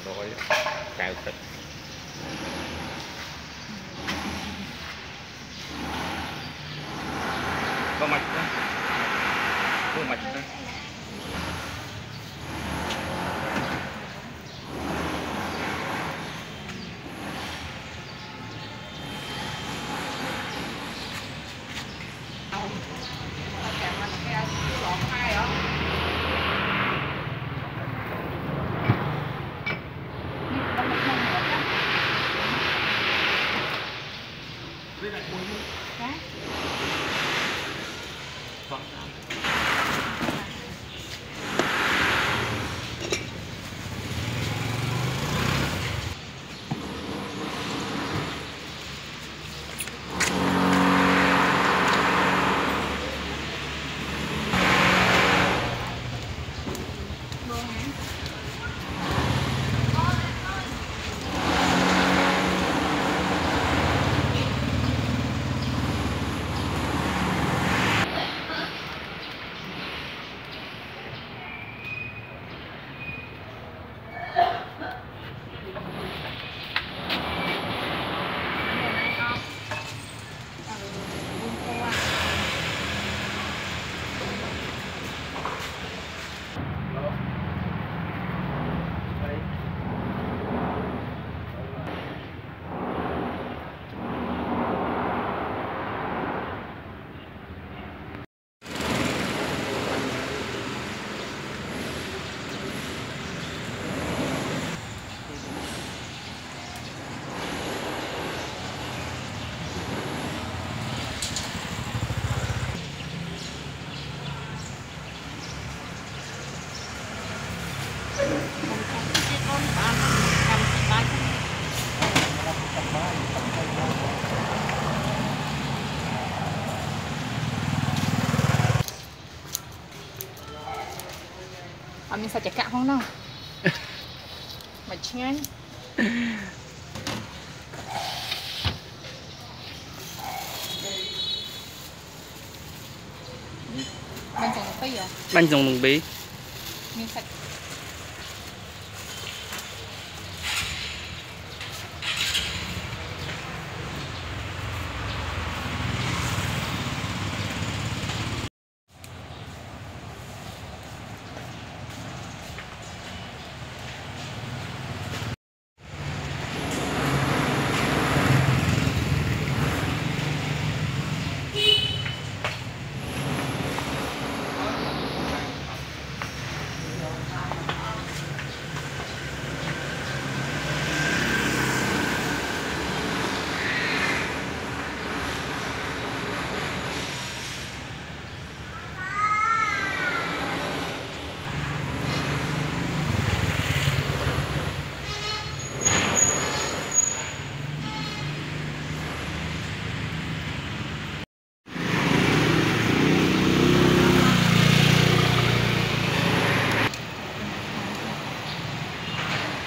rồi cào thịt có mạch đó có mạch đó mình sao chả cạo không đâu mà nhanh bánh trồng bí à bánh trồng bí miếng sạch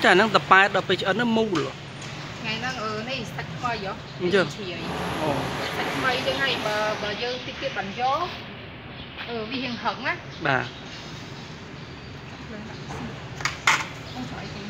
chả năng tập bài đậpไปấn nó mù rồi ngày năng này sạch khoai vậy đúng chưa sạch khoai như ngày bà dơ tiết kiệm bánh gió vì hiện hận á bà không phải gì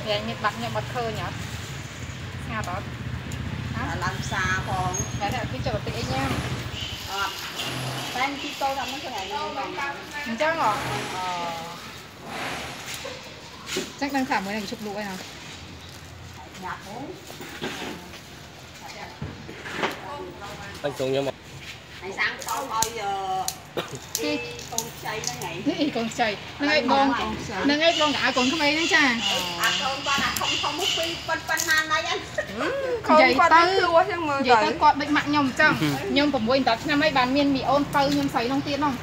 vậy nhiệt bật khơi nhở nga đó làm xà còn vậy là cái chờ tị nha đang khi tôi làm mấy cái này chắc rồi chắc đang thả mới này chụp lụi nào nhạc uống anh xuống nhau một Ngày sáng con ơi Cái con chay nó ngày. cái con chạy nó ngay con cả con không ấy đấy cha Con không muốn phi pan nan này anh. vậy tới con bệnh mạng nhom chăng nhom của mỗi tập năm ấy bàn miên bị ôn tư nhom sấy nông tiên không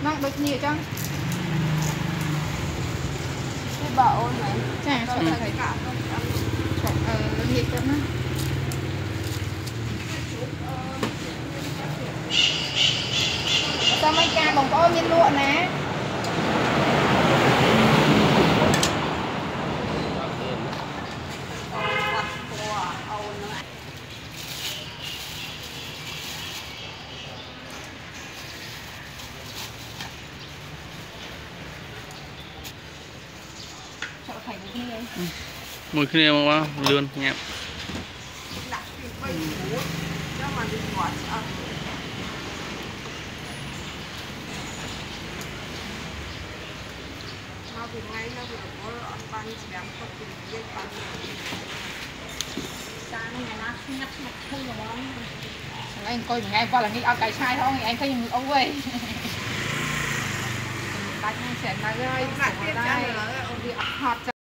nó được nhiều chăng Cái bà ôn này. chả sợ thấy cả nhiệt lắm á sao mấy ca bồng có miên lụa nè mùi kia mà lươn nhẹ Đặt cái bay hú cho mà đi ngọt ăn. Nó thì ngay nó vừa có ăn ban chỉ làm không thì biết ban. Sáng ngày nó ngắt thương rồi đó. anh coi một ngày qua là nghĩ ao cái chai thôi anh thấy những ông ơi bạch sẽ là rơi đi hot